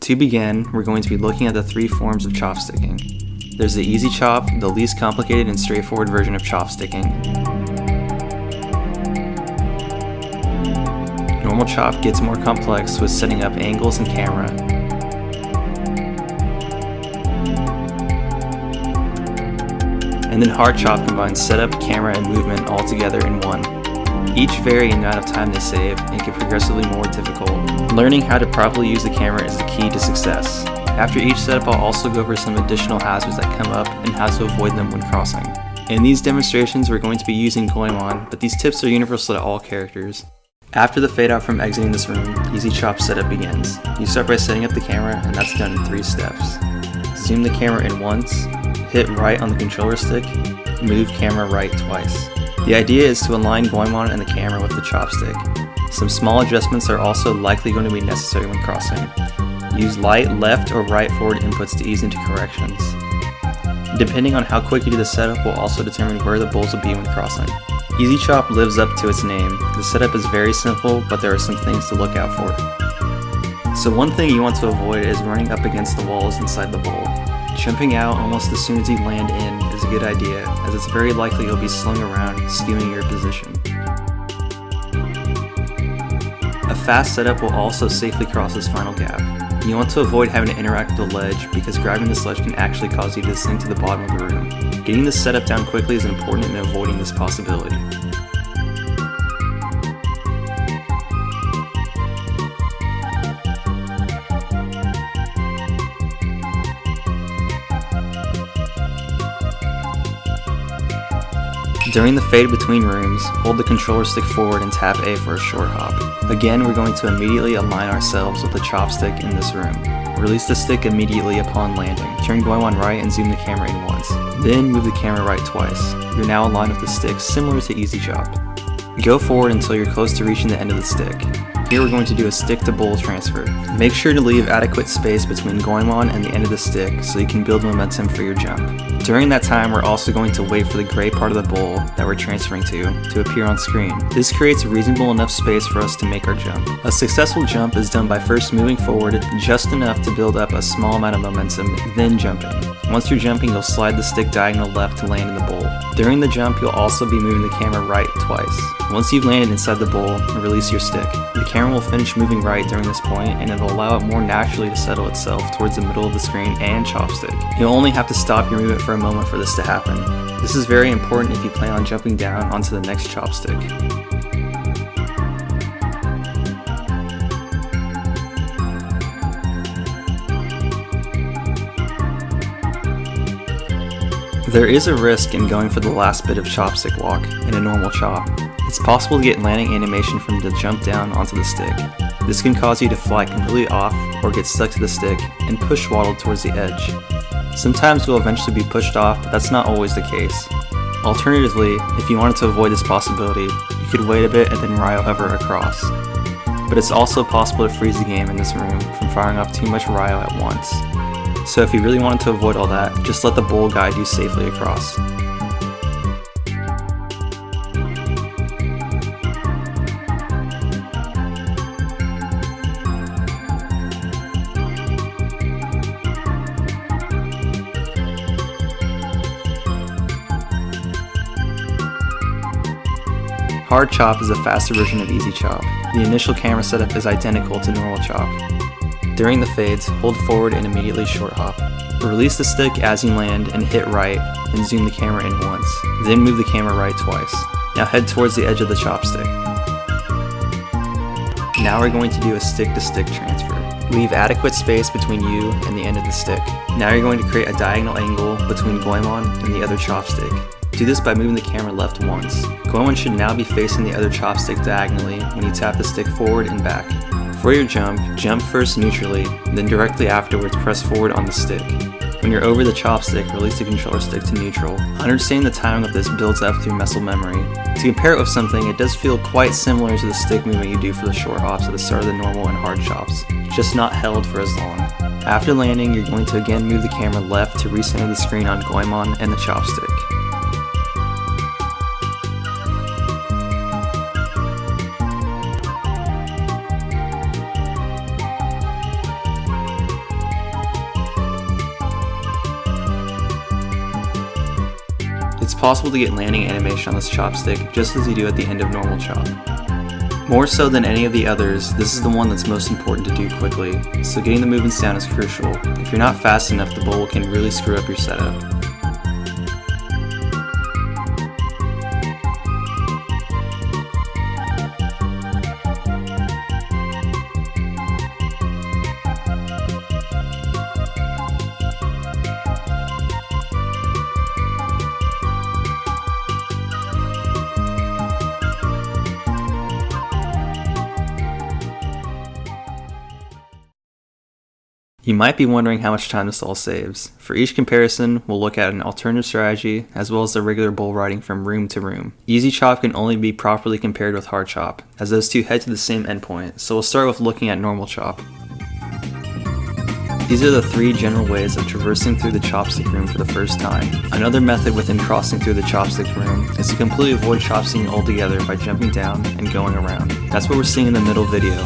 To begin, we're going to be looking at the three forms of chopsticking. There's the easy chop, the least complicated and straightforward version of chopsticking. Normal chop gets more complex with setting up angles and camera. And then hard chop combines setup, camera, and movement all together in one. Each vary in the amount of time they save and get progressively more difficult. Learning how to properly use the camera is the key to success. After each setup, I'll also go over some additional hazards that come up and how to avoid them when crossing. In these demonstrations, we're going to be using Goemon, but these tips are universal to all characters. After the fade out from exiting this room, easy chop setup begins. You start by setting up the camera, and that's done in 3 steps. Zoom the camera in once, hit right on the controller stick, move camera right twice. The idea is to align Goemon and the camera with the chopstick. Some small adjustments are also likely going to be necessary when crossing. Use light left or right forward inputs to ease into corrections. Depending on how quick you do the setup will also determine where the bowls will be when crossing. Easy chop lives up to its name. The setup is very simple, but there are some things to look out for. So one thing you want to avoid is running up against the walls inside the bowl. Jumping out almost as soon as you land in is a good idea, as it's very likely you'll be slung around, skewing your position. A fast setup will also safely cross this final gap. You want to avoid having to interact with the ledge, because grabbing this ledge can actually cause you to sink to the bottom of the room. Getting this setup down quickly is important in avoiding this possibility. During the fade between rooms, hold the controller stick forward and tap A for a short hop. Again, we're going to immediately align ourselves with the chopstick in this room. Release the stick immediately upon landing. Turn Goemon right and zoom the camera in once. Then move the camera right twice. You're now aligned with the stick, similar to easy chop. Go forward until you're close to reaching the end of the stick. Here we're going to do a stick to bowl transfer. Make sure to leave adequate space between Goemon and the end of the stick so you can build momentum for your jump. During that time, we're also going to wait for the gray part of the bowl that we're transferring to appear on screen. This creates reasonable enough space for us to make our jump. A successful jump is done by first moving forward just enough to build up a small amount of momentum, then jumping. Once you're jumping, you'll slide the stick diagonal left to land in the bowl. During the jump, you'll also be moving the camera right twice. Once you've landed inside the bowl, release your stick. The camera will finish moving right during this point, and it'll allow it more naturally to settle itself towards the middle of the screen and chopstick. You'll only have to stop your movement for a moment for this to happen. This is very important if you plan on jumping down onto the next chopstick. There is a risk in going for the last bit of chopstick walk in a normal chop. It's possible to get landing animation from the jump down onto the stick. This can cause you to fly completely off or get stuck to the stick and push waddle towards the edge. Sometimes you'll eventually be pushed off, but that's not always the case. Alternatively, if you wanted to avoid this possibility, you could wait a bit and then Ryo hover across. But it's also possible to freeze the game in this room from firing off too much Ryo at once. So if you really wanted to avoid all that, just let the bowl guide you safely across. Hard chop is a faster version of easy chop. The initial camera setup is identical to normal chop. During the fades, hold forward and immediately short hop. Release the stick as you land and hit right and zoom the camera in once. Then move the camera right twice. Now head towards the edge of the chopstick. Now we're going to do a stick-to-stick transfer. Leave adequate space between you and the end of the stick. Now you're going to create a diagonal angle between Goemon and the other chopstick. Do this by moving the camera left once. Goemon should now be facing the other chopstick diagonally when you tap the stick forward and back. For your jump first neutrally, then directly afterwards press forward on the stick. When you're over the chopstick, release the controller stick to neutral. Understanding the timing of this builds up through muscle memory. To compare it with something, it does feel quite similar to the stick movement you do for the short hops at the start of the normal and hard chops, just not held for as long. After landing, you're going to again move the camera left to recenter the screen on Goemon and the chopstick. possible to get landing animation on this chopstick just as you do at the end of normal chop. More so than any of the others, this is the one that's most important to do quickly, so getting the movements down is crucial. If you're not fast enough, the bowl can really screw up your setup. You might be wondering how much time this all saves. For each comparison, we'll look at an alternative strategy, as well as the regular bowl riding from room to room. Easy chop can only be properly compared with hard chop, as those two head to the same endpoint, so we'll start with looking at normal chop. These are the three general ways of traversing through the chopstick room for the first time. Another method within crossing through the chopstick room is to completely avoid chopsticking altogether by jumping down and going around. That's what we're seeing in the middle video.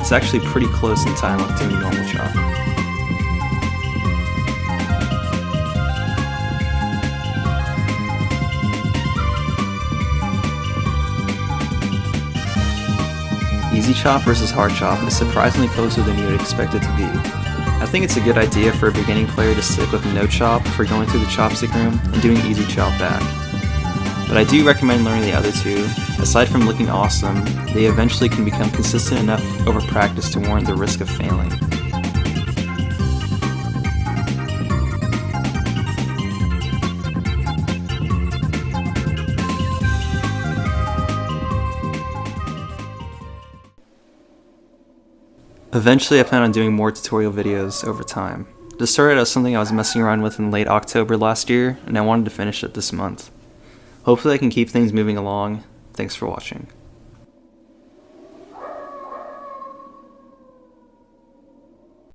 It's actually pretty close in time with doing normal chop. Easy chop versus hard chop is surprisingly closer than you would expect it to be. I think it's a good idea for a beginning player to stick with no chop for going through the chopstick room and doing easy chop back. But I do recommend learning the other two. Aside from looking awesome, they eventually can become consistent enough over practice to warrant the risk of failing. Eventually I plan on doing more tutorial videos over time. This started as something I was messing around with in late October last year, and I wanted to finish it this month. Hopefully I can keep things moving along. Thanks for watching.